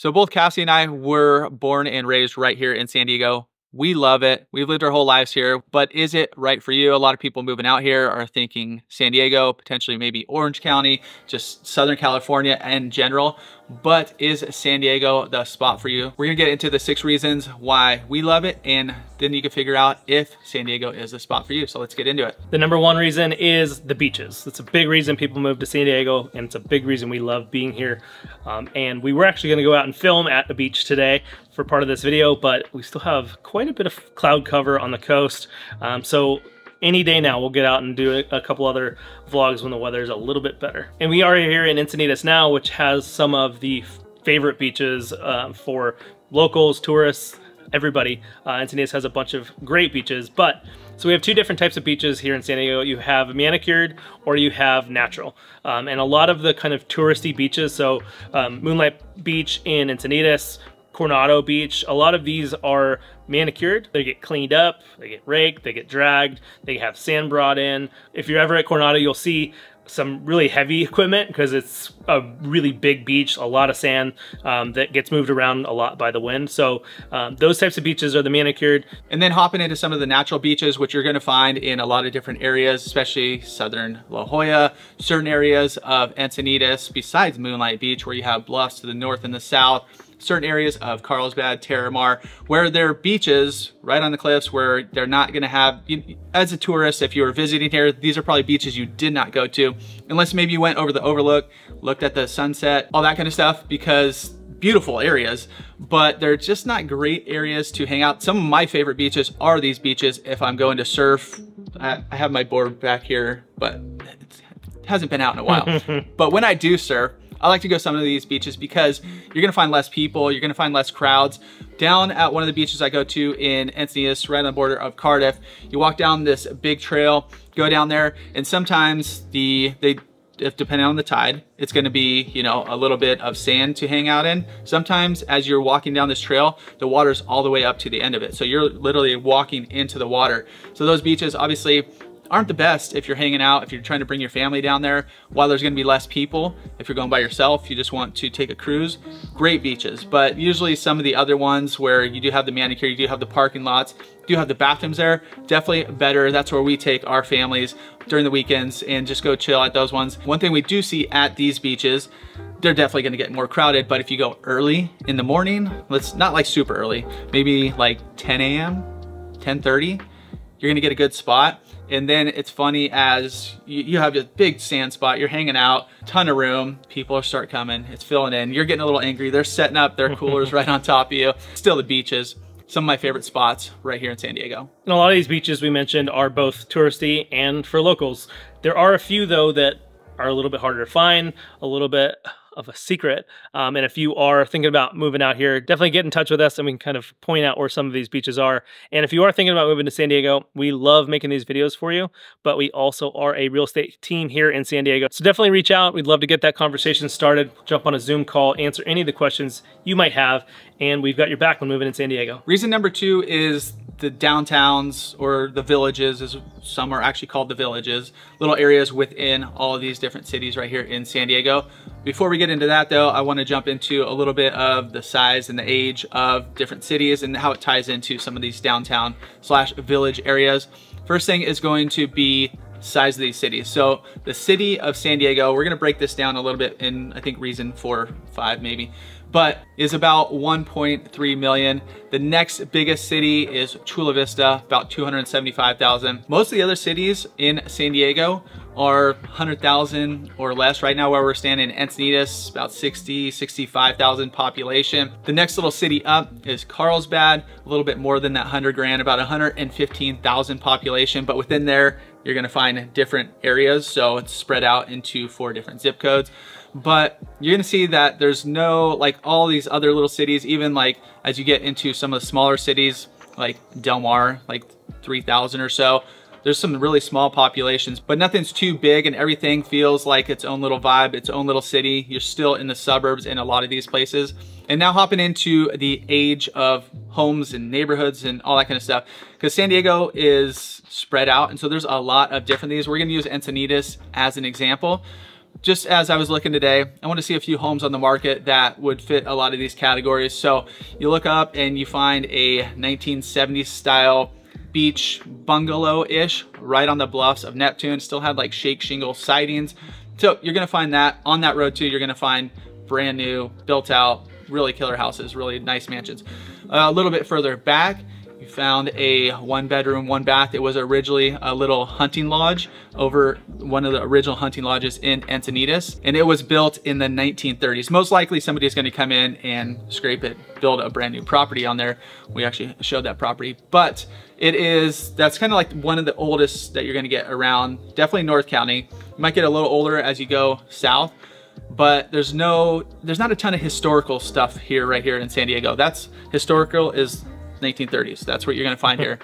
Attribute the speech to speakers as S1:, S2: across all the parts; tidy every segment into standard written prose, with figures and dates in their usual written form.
S1: So both Cassie and I were born and raised right here in San Diego. We love it. We've lived our whole lives here, but is it right for you? A lot of people moving out here are thinking San Diego, potentially maybe Orange County, just Southern California in general. But is San Diego the spot for you? We're gonna get into the 6 reasons why we love it, and then you can figure out if San Diego is the spot for you. So let's get into it.
S2: The number 1 reason is the beaches. It's a big reason people move to San Diego, and it's a big reason we love being here. And we were actually gonna go out and film at the beach today for part of this video, but we still have quite a bit of cloud cover on the coast. So any day now, we'll get out and do a couple other vlogs when the weather is a little bit better. And we are here in Encinitas now, which has some of the favorite beaches for locals, tourists, everybody. Encinitas has a bunch of great beaches, so we have 2 different types of beaches here in San Diego. You have manicured or you have natural. And a lot of the kind of touristy beaches, so Moonlight Beach in Encinitas, Coronado Beach, a lot of these are manicured. They get cleaned up, they get raked, they get dragged, they have sand brought in. If you're ever at Coronado, you'll see some really heavy equipment because it's a really big beach, a lot of sand that gets moved around a lot by the wind. So those types of beaches are the manicured.
S1: And then hopping into some of the natural beaches, which you're gonna find in a lot of different areas, especially Southern La Jolla, certain areas of Encinitas, besides Moonlight Beach, where you have bluffs to the north and the south, certain areas of Carlsbad, Terramar, where there are beaches right on the cliffs where they're not gonna have, as a tourist, if you were visiting here, these are probably beaches you did not go to, unless maybe you went over the overlook, looked at the sunset, all that kind of stuff, because beautiful areas, but they're just not great areas to hang out. Some of my favorite beaches are these beaches if I'm going to surf. I have my board back here, but it hasn't been out in a while. But when I do surf, I like to go some of these beaches because you're gonna find less people, you're gonna find less crowds. Down at one of the beaches I go to in Encinitas, right on the border of Cardiff, you walk down this big trail, go down there, and sometimes depending on the tide, it's gonna be, a little bit of sand to hang out in. Sometimes as you're walking down this trail, the water's all the way up to the end of it. So you're literally walking into the water. So those beaches obviously aren't the best if you're hanging out, if you're trying to bring your family down there. While there's gonna be less people, if you're going by yourself, you just want to take a cruise, great beaches. But usually some of the other ones where you do have the manicure, you do have the parking lots, you do have the bathrooms there, definitely better. That's where we take our families during the weekends and just go chill at those ones. One thing we do see at these beaches, they're definitely gonna get more crowded, but if you go early in the morning, not like super early, maybe like 10 a.m., 10:30, you're gonna get a good spot. And then it's funny, as you have a big sand spot, you're hanging out, ton of room, people start coming, it's filling in, you're getting a little angry, they're setting up their coolers right on top of you. Still the beaches, some of my favorite spots right here in San Diego.
S2: And a lot of these beaches we mentioned are both touristy and for locals. There are a few though that are a little bit harder to find, a little bit of a secret. And if you are thinking about moving out here, definitely get in touch with us and we can kind of point out where some of these beaches are. And if you are thinking about moving to San Diego, we love making these videos for you, but we also are a real estate team here in San Diego. So definitely reach out. We'd love to get that conversation started, jump on a Zoom call, answer any of the questions you might have, and we've got your back when moving in San Diego.
S1: Reason number 2 is the downtowns, or the villages, as some are actually called the villages, little areas within all of these different cities right here in San Diego. Before we get into that though, I want to jump into a little bit of the size and the age of different cities and how it ties into some of these downtown / village areas. First thing is going to be size of these cities. So the city of San Diego, we're gonna break this down a little bit in, I think, reason 4, 5 maybe, but is about 1.3 million. The next biggest city is Chula Vista, about 275,000. Most of the other cities in San Diego are 100,000 or less. Right now where we're standing in Encinitas, about 60, 65,000 population. The next little city up is Carlsbad, a little bit more than that 100 grand, about 115,000 population, but within there, you're gonna find different areas. So it's spread out into 4 different zip codes. But you're gonna see that there's no, like all these other little cities, even like as you get into some of the smaller cities, like Del Mar, like 3,000 or so, there's some really small populations, but nothing's too big and everything feels like its own little vibe, its own little city. You're still in the suburbs in a lot of these places. And now hopping into the age of homes and neighborhoods and all that kind of stuff, because San Diego is spread out, and so there's a lot of different these. We're gonna use Encinitas as an example. just as I was looking today, I want to see a few homes on the market that would fit a lot of these categories. So you look up and you find a 1970s style beach bungalow-ish right on the bluffs of Neptune. Still had like shake shingle sidings. So you're gonna find that. On that road too, you're gonna find brand new, built out, really killer houses, really nice mansions. A little bit further back, you found a 1-bedroom, 1-bath. It was originally a little hunting lodge over one of the original hunting lodges in Encinitas, and it was built in the 1930s. Most likely somebody's gonna come in and scrape it, build a brand new property on there. We actually showed that property, but that's kind of like one of the oldest that you're gonna get around, definitely North County. You might get a little older as you go south, but there's not a ton of historical stuff here, right here in San Diego. That's historical is 1930s. That's what you're gonna find here.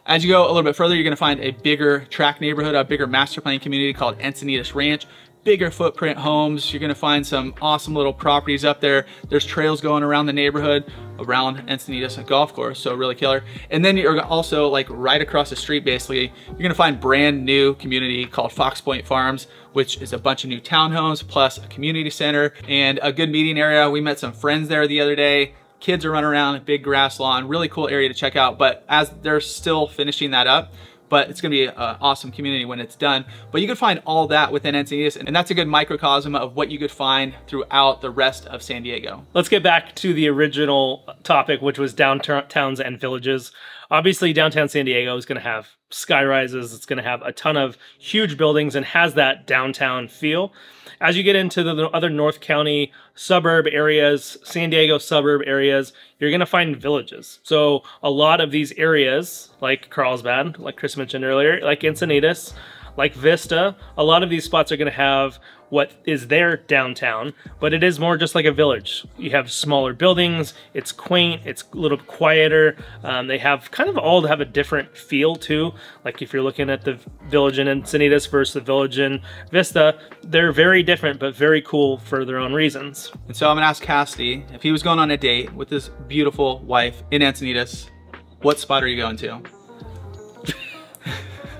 S1: As you go a little bit further, you're gonna find a bigger tract neighborhood, a bigger master plan community called Encinitas Ranch. Bigger footprint homes. You're gonna find some awesome little properties up there. There's trails going around the neighborhood, around Encinitas Golf Course, so really killer. And then you're also like right across the street, basically, you're gonna find brand new community called Fox Point Farms, which is a bunch of new townhomes, plus a community center and a good meeting area. We met some friends there the other day. Kids are running around, a big grass lawn, really cool area to check out. But as they're still finishing that up, but it's gonna be an awesome community when it's done. But you can find all that within Encinitas, and that's a good microcosm of what you could find throughout the rest of San Diego.
S2: Let's get back to the original topic, which was downtowns and villages. Obviously, downtown San Diego is gonna have sky rises, it's gonna have a ton of huge buildings and has that downtown feel. As you get into the other North County suburb areas, San Diego suburb areas, you're gonna find villages. So a lot of these areas, like Carlsbad, like Chris mentioned earlier, like Encinitas, like Vista, a lot of these spots are gonna have what is their downtown, but it is more just like a village. You have smaller buildings, it's quaint, it's a little quieter. They have kind of all have a different feel too. Like if you're looking at the village in Encinitas versus the village in Vista, they're very different, but very cool for their own reasons.
S1: And so I'm gonna ask Cassidy, if he was going on a date with his beautiful wife in Encinitas, what spot are you going to?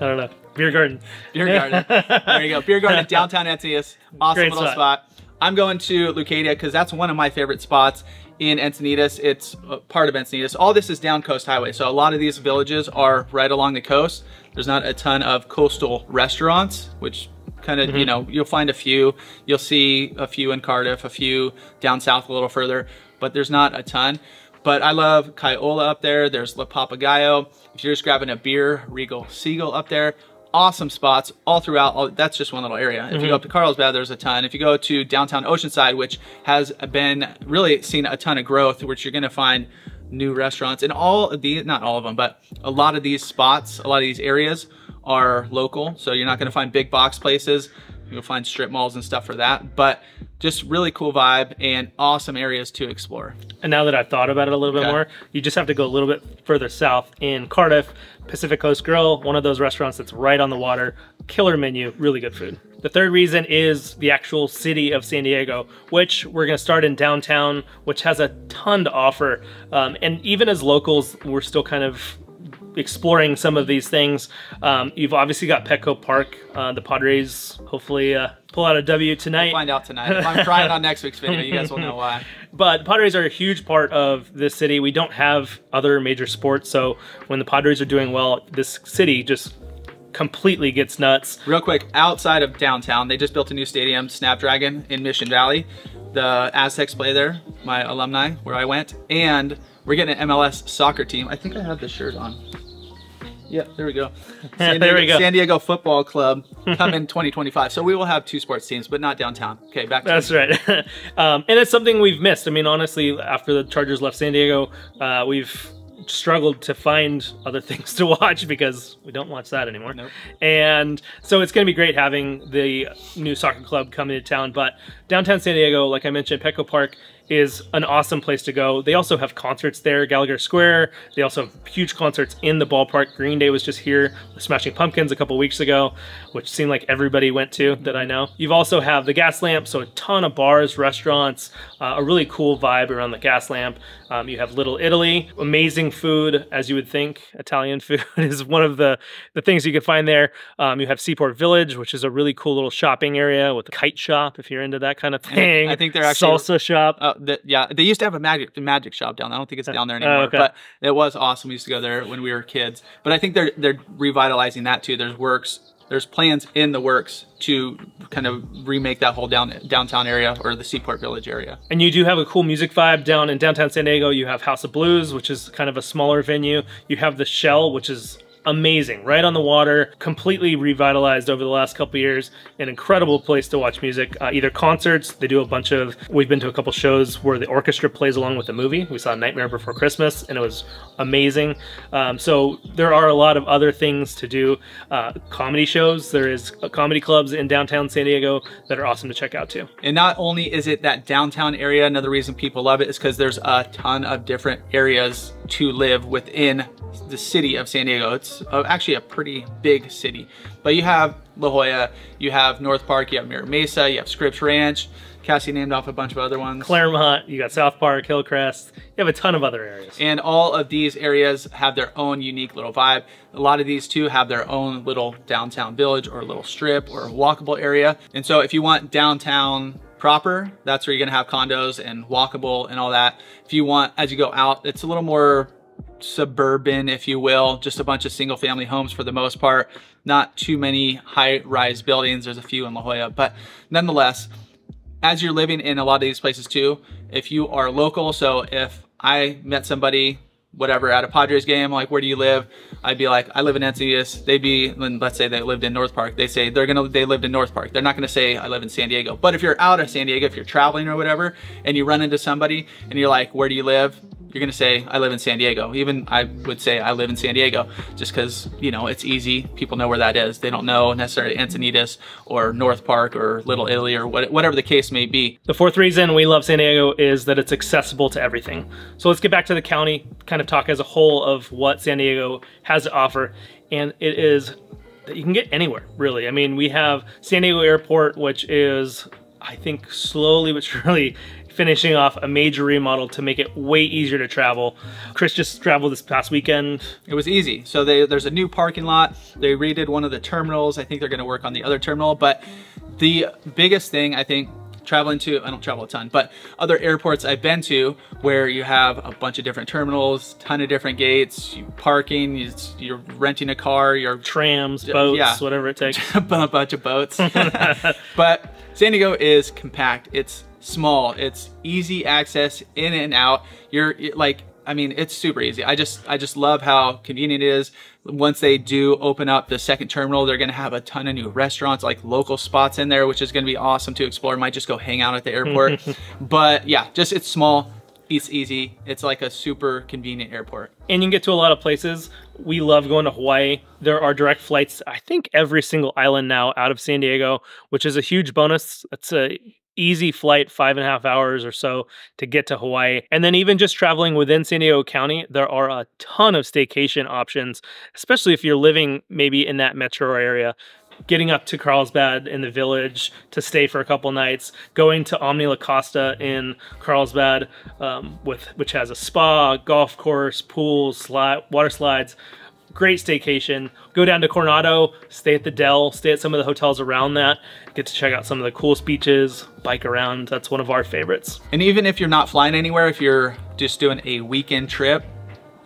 S2: I don't know. Beer garden.
S1: Beer garden. There you go. Beer garden, downtown Encinitas. Awesome
S2: Great
S1: little spot. I'm going to Leucadia because that's one of my favorite spots in Encinitas. It's part of Encinitas. All this is down Coast Highway. So a lot of these villages are right along the coast. There's not a ton of coastal restaurants, which kind of, you know, you'll find a few. You'll see a few in Cardiff, a few down south a little further, but there's not a ton. But I love Kaiola up there. There's La Papagayo. If you're just grabbing a beer, Regal Seagull up there. Awesome spots all throughout. That's just one little area. If you go up to Carlsbad, there's a ton. If you go to downtown Oceanside, which has been really seen a ton of growth, which you're gonna find new restaurants and all of these, not all of them, but a lot of these spots, a lot of these areas are local. So you're not gonna find big box places. You'll find strip malls and stuff for that, but just really cool vibe and awesome areas to explore.
S2: And now that I've thought about it a little bit more, you just have to go a little bit further south in Cardiff, Pacific Coast Grill, one of those restaurants that's right on the water, killer menu, really good food. The third reason is the actual city of San Diego, which we're gonna start in downtown, which has a ton to offer. And even as locals, we're still kind of exploring some of these things. You've obviously got Petco Park. The Padres hopefully pull out a W tonight.
S1: We'll find out tonight. If I'm crying on next week's video, you guys will know why.
S2: But the Padres are a huge part of this city. We don't have other major sports, so when the Padres are doing well, this city just completely gets nuts.
S1: Real quick, outside of downtown, they just built a new stadium, Snapdragon, in Mission Valley. The Aztecs play there, my alumni, where I went, and we're getting an MLS soccer team. I think I have the shirt on. Yeah, there we go.
S2: There we go.
S1: San Diego Football Club come in 2025. So we will have 2 sports teams, but not downtown. Okay, back to
S2: That's right. And it's something we've missed. I mean, honestly, after the Chargers left San Diego, we've struggled to find other things to watch because we don't watch that anymore.
S1: Nope.
S2: And so it's going to be great having the new soccer club come into town. But downtown San Diego, like I mentioned, Petco Park is an awesome place to go. They also have concerts there, Gallagher Square. They also have huge concerts in the ballpark. Green Day was just here, the Smashing Pumpkins a couple weeks ago, which seemed like everybody went to that I know. You've also have the Gas Lamp, so a ton of bars, restaurants, a really cool vibe around the Gas Lamp. You have Little Italy, amazing food, as you would think. Italian food is one of the things you can find there. You have Seaport Village, which is a really cool little shopping area with a kite shop, if you're into that kind of thing.
S1: I think they're actually
S2: salsa shop.
S1: Yeah, they used to have a magic shop down there. I don't think it's down there anymore,
S2: okay.
S1: But it was awesome. We used to go there when we were kids. But I think they're revitalizing that too. There's plans in the works to kind of remake that whole downtown area, or the Seaport Village area.
S2: And you do have a cool music vibe down in downtown San Diego. You have House of Blues, which is kind of a smaller venue. You have the Shell, which is amazing, right on the water, completely revitalized over the last couple years. An incredible place to watch music, either concerts. They do a bunch of, we've been to a couple shows where the orchestra plays along with the movie. We saw Nightmare Before Christmas and it was amazing. So there are a lot of other things to do. Comedy shows, there is comedy clubs in downtown San Diego that are awesome to check out too.
S1: And not only is it that downtown area, another reason people love it is because there's a ton of different areas to live within the city of San Diego. It's actually a pretty big city, but you have La Jolla, you have North Park, you have Mira Mesa, you have Scripps Ranch. Cassie named off a bunch of other ones.
S2: Claremont, you got South Park, Hillcrest, you have a ton of other areas.
S1: And all of these areas have their own unique little vibe. A lot of these too have their own little downtown village or little strip or walkable area. And so if you want downtown proper, that's where you're gonna have condos and walkable and all that. If you want, as you go out, it's a little more suburban, if you will, just a bunch of single family homes for the most part. Not too many high-rise buildings. There's a few in La Jolla, but nonetheless, as you're living in a lot of these places too, if you are local, so if I met somebody, whatever, at a Padres game, like, where do you live? I'd be like, I live in Encinitas. They'd be, let's say they lived in North Park. They say they lived in North Park. They're not gonna say I live in San Diego. But if you're out of San Diego, if you're traveling or whatever, and you run into somebody and you're like, where do you live? You're gonna say, I live in San Diego. Even I would say I live in San Diego, just because, you know, it's easy. People know where that is. They don't know necessarily Encinitas or North Park or Little Italy or whatever the case may be.
S2: The fourth reason we love San Diego is that it's accessible to everything. So let's get back to the county, kind of talk as a whole of what San Diego has to offer. And it is that you can get anywhere, really. I mean, we have San Diego Airport, which is, I think, slowly but surely finishing off a major remodel to make it way easier to travel. Chris just traveled this past weekend.
S1: It was easy. So there's a new parking lot. They redid one of the terminals. I think they're gonna work on the other terminal. But the biggest thing, I think, traveling to, I don't travel a ton, but other airports I've been to where you have a bunch of different terminals, ton of different gates, parking, you're renting a car, you're
S2: trams, boats, yeah, whatever it takes.
S1: A bunch of boats. But San Diego is compact. It's small, it's easy access in and out. You're like, I mean, it's super easy. I just love how convenient it is. Once they do open up the second terminal, they're gonna have a ton of new restaurants, like local spots in there, which is gonna be awesome to explore. Might just go hang out at the airport. But yeah, just it's small, it's easy. It's like a super convenient airport.
S2: And you can get to a lot of places. We love going to Hawaii. There are direct flights, I think, every single island now out of San Diego, which is a huge bonus. It's a easy flight, 5.5 hours or so to get to Hawaii. And then even just traveling within San Diego County, there are a ton of staycation options, especially if you're living maybe in that metro area. Getting up to Carlsbad in the Village to stay for a couple nights, going to Omni La Costa in Carlsbad, which has a spa, golf course, pools, water slides. Great staycation. Go down to Coronado, stay at the Del, stay at some of the hotels around that, get to check out some of the coolest beaches, bike around. That's one of our favorites.
S1: And even if you're not flying anywhere, if you're just doing a weekend trip,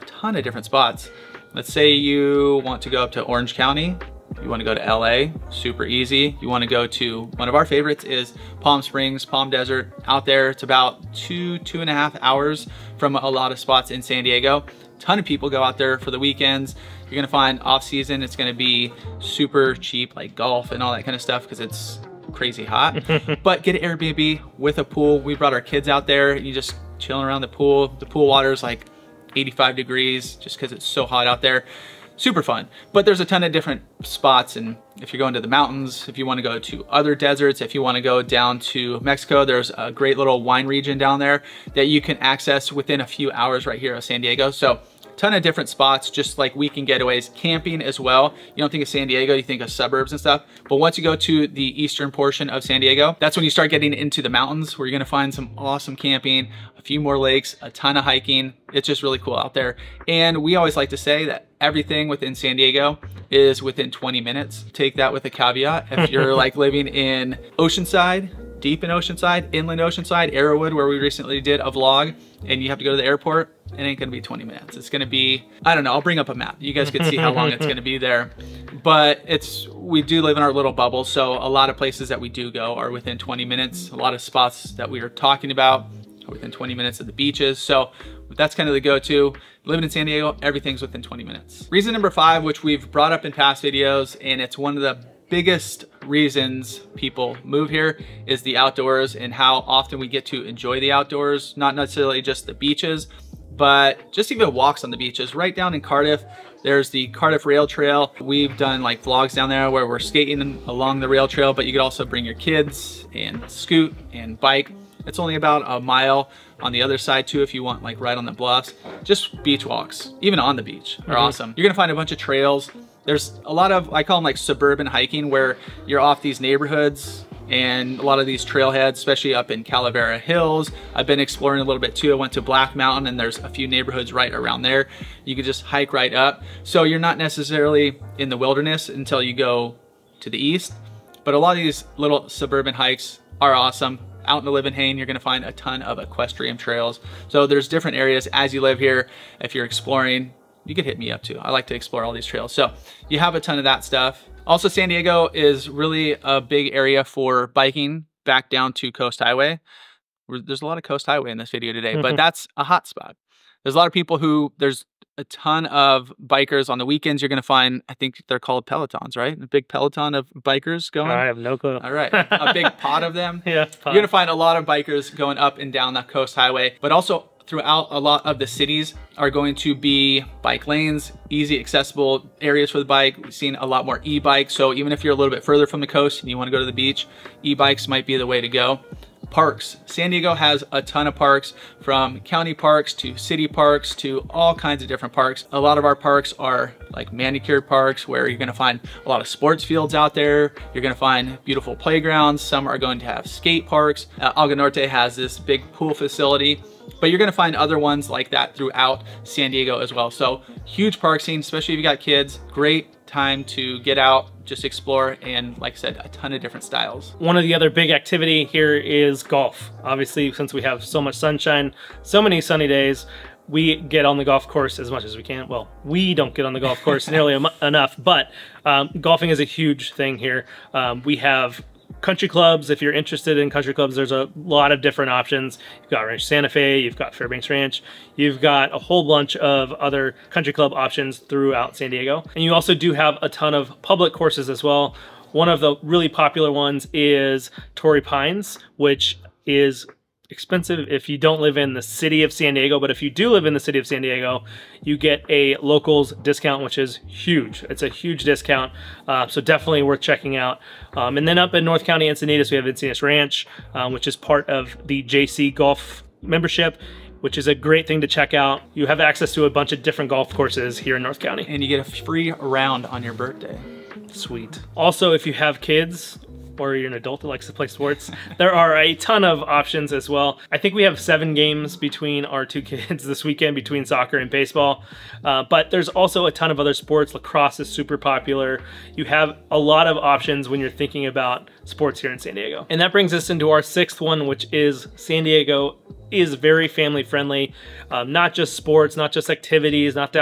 S1: a ton of different spots. Let's say you want to go up to Orange County, you want to go to LA, super easy. You want to go to, one of our favorites is Palm Springs, Palm Desert. Out there, it's about 2.5 hours from a lot of spots in San Diego. Ton of people go out there for the weekends. You're gonna find off season, it's gonna be super cheap, like golf and all that kind of stuff, because it's crazy hot. But get an Airbnb with a pool. We brought our kids out there, and you just chilling around the pool. The pool water is like 85 degrees just because it's so hot out there. super fun. But there's a ton of different spots, and if you're going to the mountains, if you want to go to other deserts, if you want to go down to Mexico, there's a great little wine region down there that you can access within a few hours right here of San Diego. So ton of different spots, just like weekend getaways, camping as well. You don't think of San Diego, you think of suburbs and stuff. But once you go to the eastern portion of San Diego, that's when you start getting into the mountains, where you're gonna find some awesome camping, a few more lakes, a ton of hiking. It's just really cool out there. And we always like to say that everything within San Diego is within 20 minutes. Take that with a caveat. If you're like living in Oceanside, deep in Oceanside, inland Oceanside, Arrowwood, where we recently did a vlog, and you have to go to the airport, it ain't gonna be 20 minutes. It's gonna be, I don't know, I'll bring up a map. You guys can see how long it's gonna be there. But we do live in our little bubble, so a lot of places that we do go are within 20 minutes. A lot of spots that we are talking about are within 20 minutes of the beaches. So that's kind of the go-to. Living in San Diego, everything's within 20 minutes. Reason number 5, which we've brought up in past videos, and it's one of the biggest reasons people move here, is the outdoors and how often we get to enjoy the outdoors. Not necessarily just the beaches, but just even walks on the beaches. Right down in Cardiff, there's the Cardiff Rail Trail. We've done like vlogs down there where we're skating along the rail trail, but you could also bring your kids and scoot and bike. It's only about a mile on the other side too, if you want like right on the bluffs. Just beach walks, even on the beach, are awesome. You're gonna find a bunch of trails. There's a lot of, I call them like suburban hiking, where you're off these neighborhoods and a lot of these trailheads, especially up in Calavera Hills. I've been exploring a little bit too. I went to Black Mountain, and there's a few neighborhoods right around there. You could just hike right up. So you're not necessarily in the wilderness until you go to the east, but a lot of these little suburban hikes are awesome. Out in the Livin, you're gonna find a ton of equestrian trails. So there's different areas as you live here. If you're exploring, you could hit me up too. I like to explore all these trails. So you have a ton of that stuff. Also, San Diego is really a big area for biking back down to Coast Highway. There's a lot of Coast Highway in this video today, but that's a hot spot. There's a lot of people there's a ton of bikers on the weekends. You're going to find, I think they're called Pelotons, right? A big peloton of bikers going.
S2: I have no clue.
S1: All right. A big pod of them.
S2: Yeah.
S1: You're going to find a lot of bikers going up and down the Coast Highway, but also throughout a lot of the cities are going to be bike lanes, easy accessible areas for the bike. We've seen a lot more e-bikes. So even if you're a little bit further from the coast and you want to go to the beach, e-bikes might be the way to go. Parks. San Diego has a ton of parks, from county parks to city parks to all kinds of different parks. A lot of our parks are like manicured parks, where you're gonna find a lot of sports fields out there. You're gonna find beautiful playgrounds. Some are going to have skate parks. Alga Norte has this big pool facility, but you're gonna find other ones like that throughout San Diego as well. So huge park scene, especially if you got kids. Great time to get out, just explore, and like I said, a ton of different styles.
S2: One of the other big activity here is golf. Obviously, since we have so much sunshine, so many sunny days, we get on the golf course as much as we can. Well, we don't get on the golf course nearly enough, but golfing is a huge thing here. We have country clubs. If you're interested in country clubs, there's a lot of different options. You've got Ranch Santa Fe, you've got Fairbanks Ranch, you've got a whole bunch of other country club options throughout San Diego. And you also do have a ton of public courses as well. One of the really popular ones is Torrey Pines, which is expensive if you don't live in the city of San Diego, but if you do live in the city of San Diego, you get a locals discount, which is huge. It's a huge discount, so definitely worth checking out. And then up in North County, Encinitas, we have Encinitas Ranch, which is part of the JC Golf membership, which is a great thing to check out. You have access to a bunch of different golf courses here in North County.
S1: And you get a free round on your birthday.
S2: Sweet. Also, if you have kids, or you're an adult that likes to play sports, there are a ton of options as well. I think we have 7 games between our 2 kids this weekend, between soccer and baseball. But there's also a ton of other sports. Lacrosse is super popular. You have a lot of options when you're thinking about sports here in San Diego. And that brings us into our 6th one, which is San Diego is very family friendly. Not just sports, not just activities, not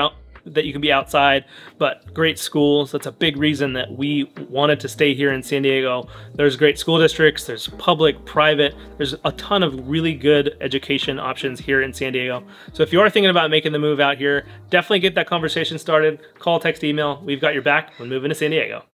S2: that you can be outside, but great schools. That's a big reason that we wanted to stay here in San Diego. There's great school districts, there's public, private, there's a ton of really good education options here in San Diego. So if you are thinking about making the move out here, definitely get that conversation started. Call, text, email. We've got your back when moving to San Diego.